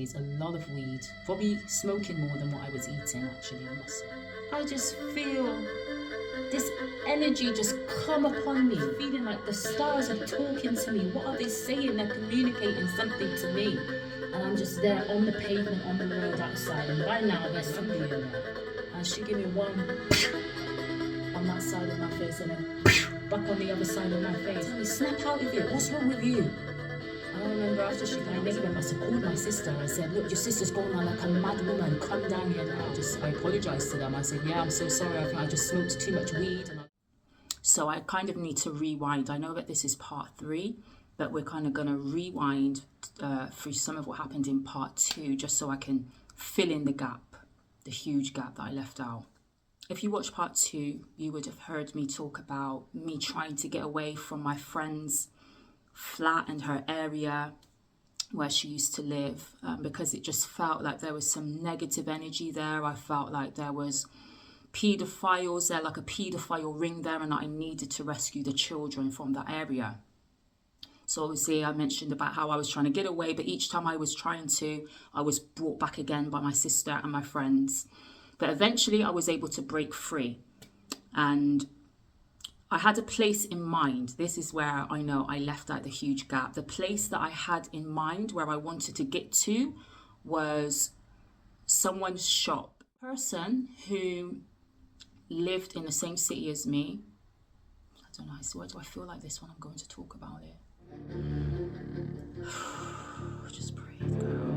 days, a lot of weed, probably smoking more than what I was eating, actually, I must say. I just feel this energy just come upon me, feeling like the stars are talking to me. What are they saying? They're communicating something to me. And I'm just there on the pavement, on the road outside, and by now there's somebody in there. And she gave me one on that side of my face and then back on the other side of my face. I snap out of it. What's wrong with you? I remember after she got naked, I must have called my sister and said, look, your sister's going on like a mad woman. Come down here now. I apologized to them. I said, yeah, I'm so sorry. I think I just smoked too much weed. So I kind of need to rewind. I know that this is part 3, but we're kind of going to rewind through some of what happened in part 2, just so I can fill in the gap, the huge gap that I left out. If you watch part 2, you would have heard me talk about me trying to get away from my friend's flat and her area where she used to live, because it just felt like there was some negative energy there. I felt like there was paedophiles there, like a paedophile ring there, and I needed to rescue the children from that area. So obviously I mentioned about how I was trying to get away, but each time I was trying to, I was brought back again by my sister and my friends. But eventually I was able to break free, and I had a place in mind. This is where I know I left out the huge gap. The place that I had in mind where I wanted to get to was someone's shop. A person who lived in the same city as me. I don't know, why do I feel like this when I'm going to talk about it? Just breathe, girl.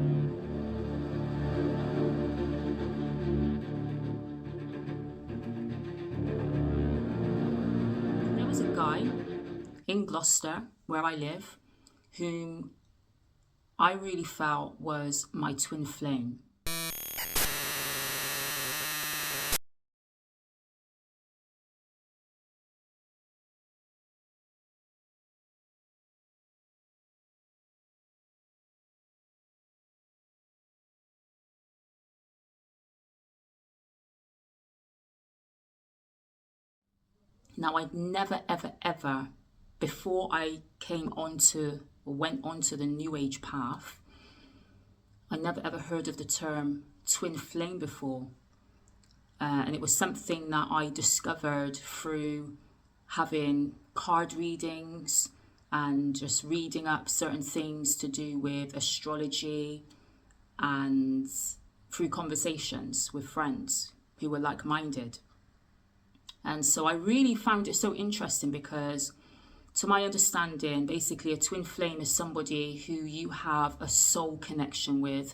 There was a guy in Gloucester, where I live, whom I really felt was my twin flame. Now, I'd never, ever, ever, before I went onto the New Age path, I never, ever heard of the term twin flame before. And it was something that I discovered through having card readings and just reading up certain things to do with astrology, and through conversations with friends who were like-minded. And so I really found it so interesting because, to my understanding, basically a twin flame is somebody who you have a soul connection with.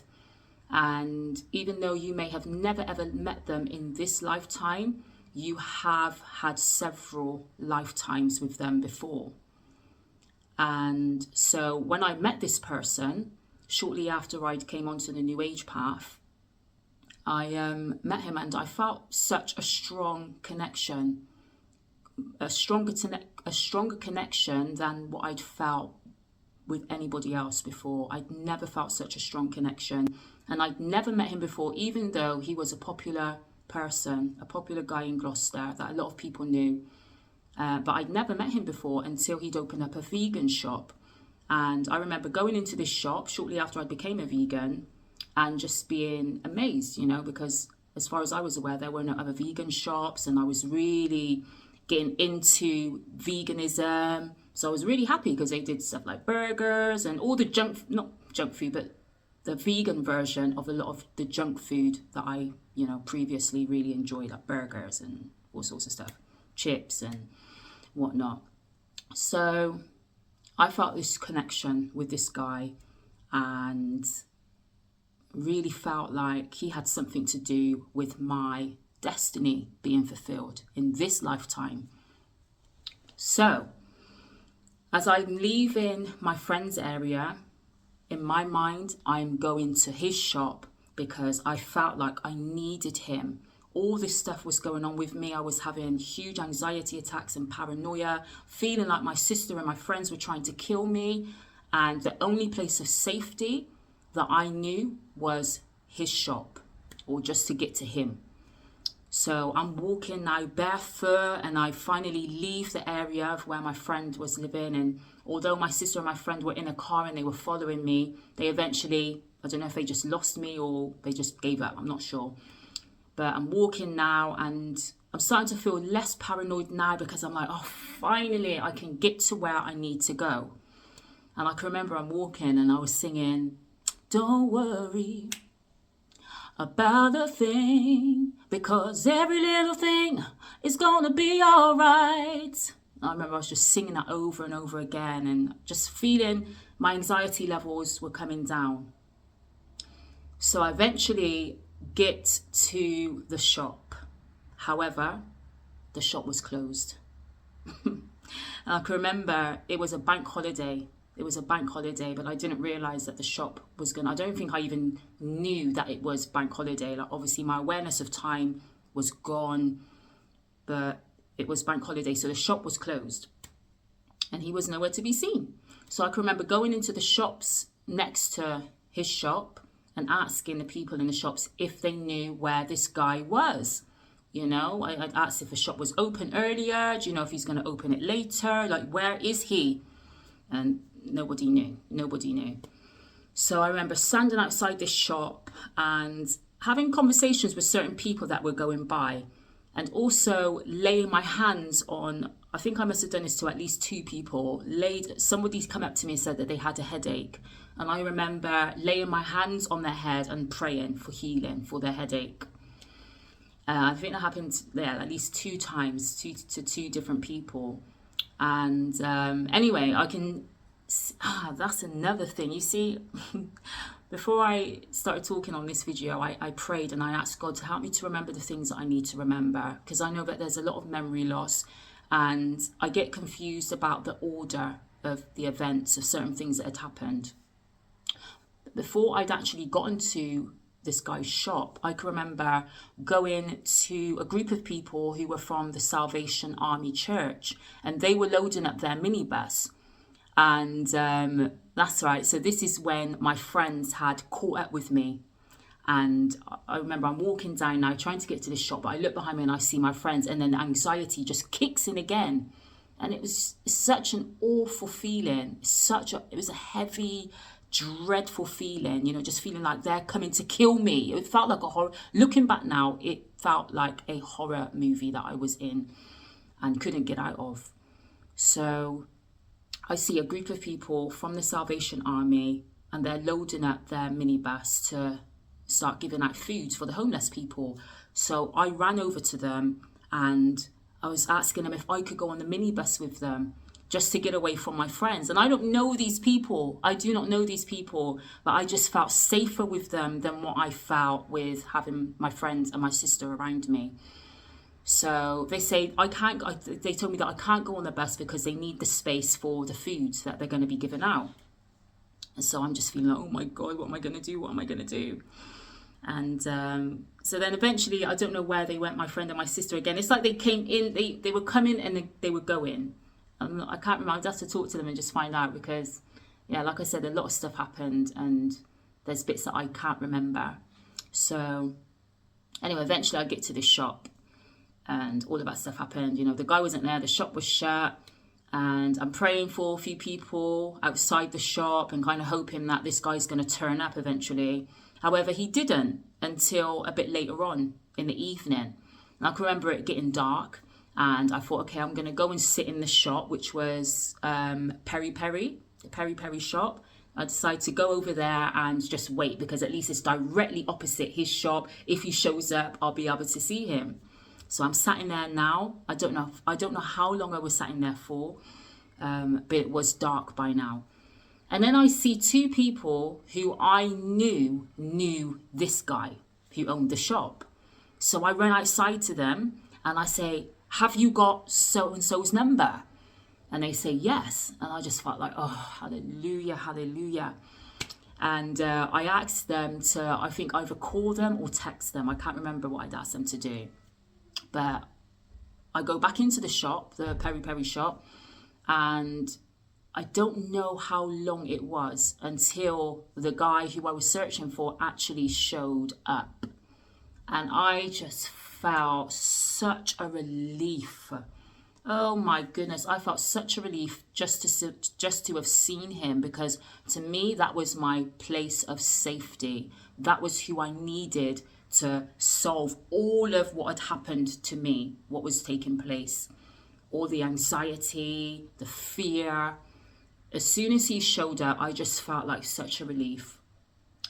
And even though you may have never ever met them in this lifetime, you have had several lifetimes with them before. And so when I met this person, shortly after I came onto the New Age path, I met him and I felt such a strong connection, a stronger connection than what I'd felt with anybody else before. I'd never felt such a strong connection, and I'd never met him before, even though he was a popular person, a popular guy in Gloucester that a lot of people knew. But I'd never met him before until he'd opened up a vegan shop. And I remember going into this shop shortly after I became a vegan and just being amazed, because as far as I was aware, there were no other vegan shops, and I was really getting into veganism. So I was really happy because they did stuff like burgers and all the not junk food, but the vegan version of a lot of the junk food that I, previously really enjoyed, like burgers and all sorts of stuff, chips and whatnot. So I felt this connection with this guy and really felt like he had something to do with my destiny being fulfilled in this lifetime. So as I'm leaving my friend's area, in my mind, I'm going to his shop because I felt like I needed him. All this stuff was going on with me. I was having huge anxiety attacks and paranoia, feeling like my sister and my friends were trying to kill me. And the only place of safety that I knew was his shop, or just to get to him. So I'm walking now barefoot, and I finally leave the area of where my friend was living. And although my sister and my friend were in a car and they were following me, they eventually I don't know if they just lost me or they just gave up. I'm not sure. But I'm walking now and I'm starting to feel less paranoid now because I'm like, oh, finally I can get to where I need to go. And I can remember I'm walking and I was singing, don't worry about a thing, because every little thing is gonna be all right. I remember I was just singing that over and over again and just feeling my anxiety levels were coming down. So I eventually get to the shop. However, the shop was closed. And I can remember it was a bank holiday. It was a bank holiday, but I didn't realize that the shop was I don't think I even knew that it was bank holiday. Like, obviously my awareness of time was gone, but it was bank holiday. So the shop was closed and he was nowhere to be seen. So I can remember going into the shops next to his shop and asking the people in the shops if they knew where this guy was. You know, I'd asked if the shop was open earlier. Do you know if he's going to open it later? Like, where is he? And nobody knew. So I remember standing outside this shop and having conversations with certain people that were going by, and also laying my hands on, I think I must have done this to at least 2 people. Somebody's come up to me and said that they had a headache. And I remember laying my hands on their head and praying for healing for their headache. I think that happened at least 2 times, to 2 different people. And anyway, that's another thing. You see, before I started talking on this video, I prayed and I asked God to help me to remember the things that I need to remember, because I know that there's a lot of memory loss and I get confused about the order of the events of certain things that had happened. But before I'd actually gotten to this guy's shop, I can remember going to a group of people who were from the Salvation Army Church, and they were loading up their minibus. And that's right. So this is when my friends had caught up with me. And I remember I'm walking down now, trying to get to the shop, but I look behind me and I see my friends, and then the anxiety just kicks in again. And it was such an awful feeling. It was a heavy, dreadful feeling, you know, just feeling like they're coming to kill me. It felt like a horror. Looking back now, it felt like a horror movie that I was in and couldn't get out of. So I see a group of people from the Salvation Army, and they're loading up their minibus to start giving out food for the homeless people. So I ran over to them and I was asking them if I could go on the minibus with them, just to get away from my friends. And I don't know these people. I do not know these people, but I just felt safer with them than what I felt with having my friends and my sister around me. So they say they told me that I can't go on the bus because they need the space for the foods that they're going to be giving out. And so I'm just feeling like, oh my God, what am I going to do? What am I going to do? And so then eventually, I don't know where they went, my friend and my sister again. It's like they came in, they were coming and they were going. I can't remember. I'd have to talk to them and just find out, because, yeah, like I said, a lot of stuff happened and there's bits that I can't remember. So anyway, eventually I get to this shop and all of that stuff happened. You know, the guy wasn't there, the shop was shut, and I'm praying for a few people outside the shop and kind of hoping that this guy's going to turn up eventually. However, he didn't until a bit later on in the evening. And I can remember it getting dark. And I thought, okay, I'm going to go and sit in the shop, which was the Peri Peri shop. I decided to go over there and just wait, because at least it's directly opposite his shop. If he shows up, I'll be able to see him. So I'm sat in there now. I don't know how long I was sat in there for, but it was dark by now. And then I see 2 people who I knew this guy who owned the shop. So I run outside to them and I say, have you got so-and-so's number? And they say, yes. And I just felt like, oh, hallelujah, hallelujah. And I asked them to, I think, either call them or text them. I can't remember what I'd asked them to do. But I go back into the shop, the Peri Peri shop, and I don't know how long it was until the guy who I was searching for actually showed up. And I just felt such a relief Oh my goodness, I felt such a relief just to have seen him, because to me that was my place of safety. That was who I needed to solve all of what had happened to me, what was taking place, all the anxiety, the fear. As soon as he showed up, I just felt like such a relief.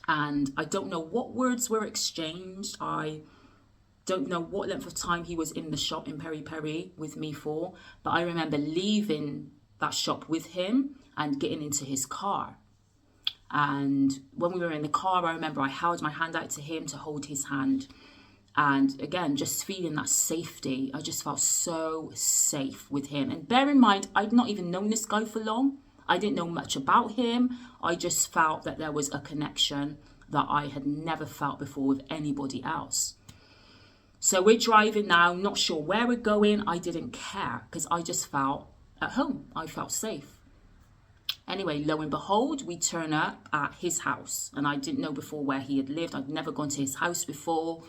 And I don't know what words were exchanged. I don't know what length of time he was in the shop in Peri Peri with me for, but I remember leaving that shop with him and getting into his car. And when we were in the car, I remember I held my hand out to him to hold his hand. And again, just feeling that safety, I just felt so safe with him. And bear in mind, I'd not even known this guy for long. I didn't know much about him. I just felt that there was a connection that I had never felt before with anybody else. So we're driving now, not sure where we're going. I didn't care because I just felt at home. I felt safe. Anyway, lo and behold, we turn up at his house. And I didn't know before where he had lived. I'd never gone to his house before.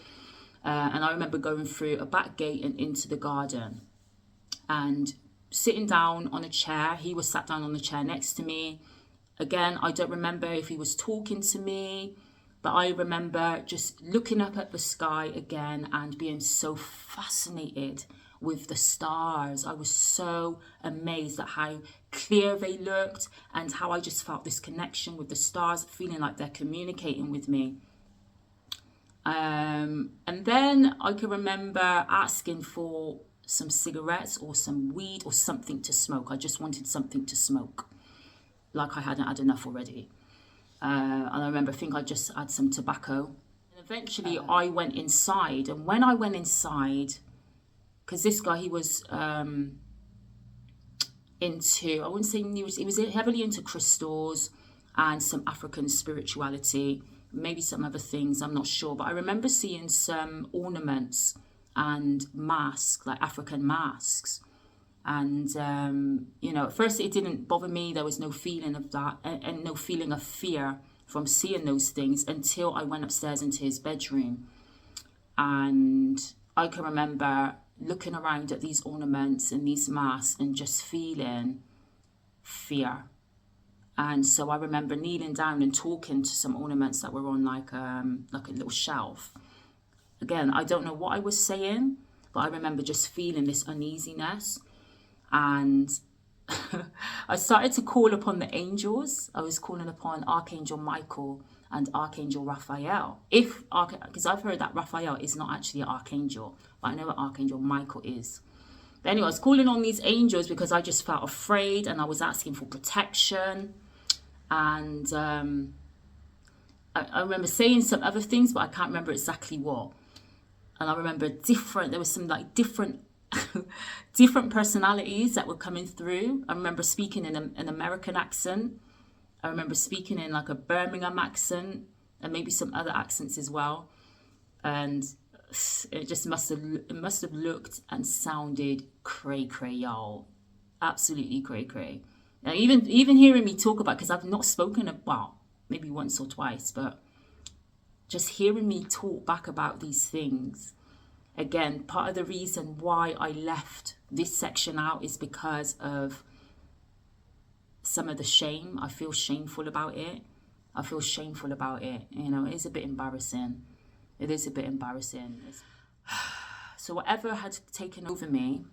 And I remember going through a back gate and into the garden. And sitting down on a chair. He was sat down on the chair next to me. Again, I don't remember if he was talking to me. But I remember just looking up at the sky again and being so fascinated with the stars. I was so amazed at how clear they looked and how I just felt this connection with the stars, feeling like they're communicating with me. And then I can remember asking for some cigarettes or some weed or something to smoke. I just wanted something to smoke, like I hadn't had enough already. And I remember, I think I just had some tobacco. And eventually I went inside. And when I went inside, because this guy, he was into, I wouldn't say new, he was heavily into crystals and some African spirituality, maybe some other things, I'm not sure. But I remember seeing some ornaments and masks, like African masks. And, at first it didn't bother me. There was no feeling of that and no feeling of fear from seeing those things until I went upstairs into his bedroom. And I can remember looking around at these ornaments and these masks and just feeling fear. And so I remember kneeling down and talking to some ornaments that were on like a little shelf. Again, I don't know what I was saying, but I remember just feeling this uneasiness. And I started to call upon the angels. I was calling upon Archangel Michael and Archangel Raphael. Because I've heard that Raphael is not actually an archangel, but I know what Archangel Michael is. But anyway, I was calling on these angels because I just felt afraid and I was asking for protection. And I remember saying some other things, but I can't remember exactly what. And I remember there was some like different personalities that were coming through. I remember speaking in an American accent. I remember speaking in like a Birmingham accent and maybe some other accents as well. And it just must have looked and sounded cray, y'all. Absolutely cray. Now, even hearing me talk about, because I've not spoken about maybe once or twice, but just hearing me talk back about these things. Again, part of the reason why I left this section out is because of some of the shame. I feel shameful about it. It is a bit embarrassing. So whatever had taken over me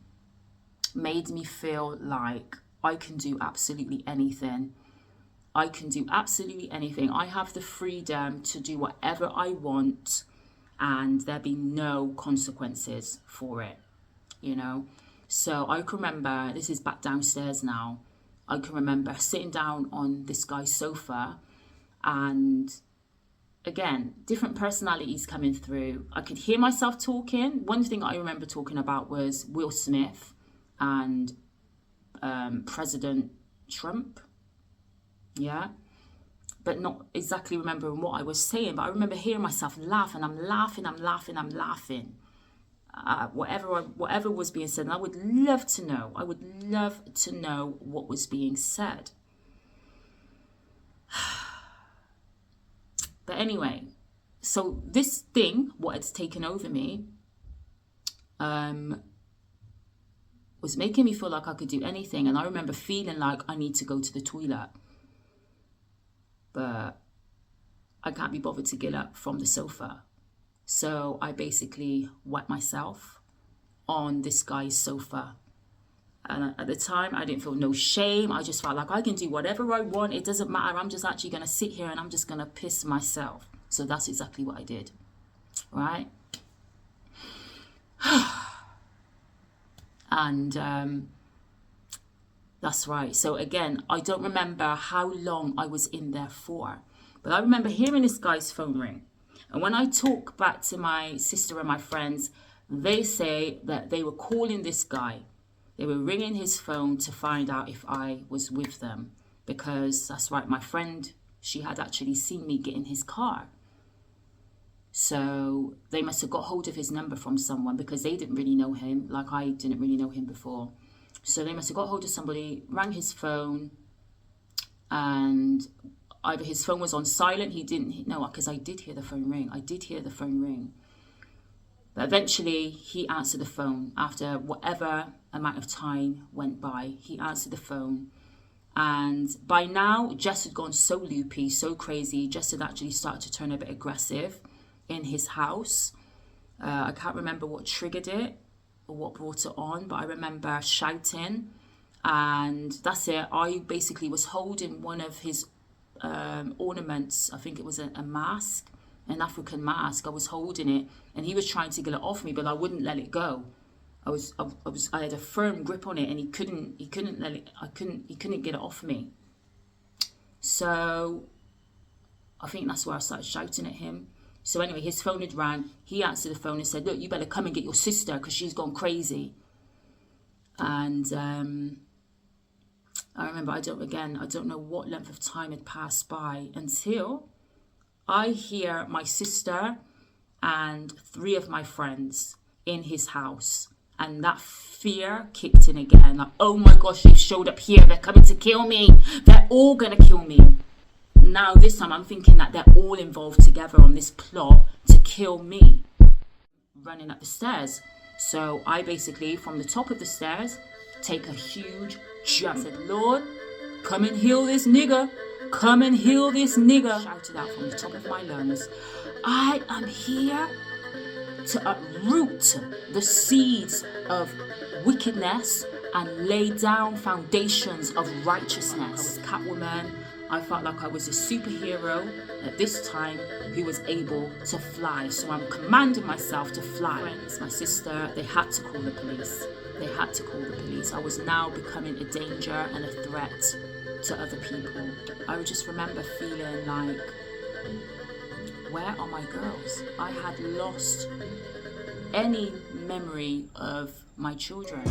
made me feel like I can do absolutely anything. I have the freedom to do whatever I want, and there be no consequences for it, So I can remember, this is back downstairs now, I can remember sitting down on this guy's sofa, and again, different personalities coming through. I could hear myself talking. One thing I remember talking about was Will Smith and President Trump. Yeah. But not exactly remembering what I was saying. But I remember hearing myself laugh, and I'm laughing. Whatever was being said. And I would love to know what was being said. But anyway, so this thing, what had taken over me, was making me feel like I could do anything. And I remember feeling like I need to go to the toilet, but I can't be bothered to get up from the sofa. So I basically wet myself on this guy's sofa. And at the time, I didn't feel no shame. I just felt like I can do whatever I want. It doesn't matter. I'm just actually going to sit here and I'm just going to piss myself. So that's exactly what I did. Right? And that's right. So again, I don't remember how long I was in there for. But I remember hearing this guy's phone ring. And when I talk back to my sister and my friends, they say that they were calling this guy. They were ringing his phone to find out if I was with them. Because that's right, my friend, she had actually seen me get in his car. So they must have got hold of his number from someone, because they didn't really know him, like I didn't really know him before. So they must have got hold of somebody, rang his phone, and either his phone was on silent, he didn't know, because I did hear the phone ring. I did hear the phone ring. But eventually he answered the phone. After whatever amount of time went by, he answered the phone. And by now, Jess had gone so loopy, so crazy. Jess had actually started to turn a bit aggressive in his house. I can't remember what triggered it or what brought it on, but I remember shouting. And that's it. I basically was holding one of his ornaments. I think it was a mask, an African mask. I was holding it, and he was trying to get it off me, but I wouldn't let it go. I had a firm grip on it, and he couldn't let it. He couldn't get it off me. So I think that's where I started shouting at him. So anyway, his phone had rang. He answered the phone and said, "Look, you better come and get your sister because she's gone crazy." And I remember, I don't know what length of time had passed by until I hear my sister and 3 of my friends in his house. And that fear kicked in again. Like, oh my gosh, they've showed up here. They're coming to kill me. They're all going to kill me. Now this time I'm thinking that they're all involved together on this plot to kill me. Running up the stairs. So I basically, from the top of the stairs, take a huge jump. I said, "Lord, come and heal this nigger. Come and heal this nigger." Shouted out from the top of my lungs, "I am here to uproot the seeds of wickedness and lay down foundations of righteousness." I was Catwoman. I felt like I was a superhero at this time who was able to fly. So I'm commanding myself to fly. Friends, my sister, they had to call the police. They had to call the police. I was now becoming a danger and a threat to other people. I would just remember feeling like, where are my girls? I had lost any memory of my children.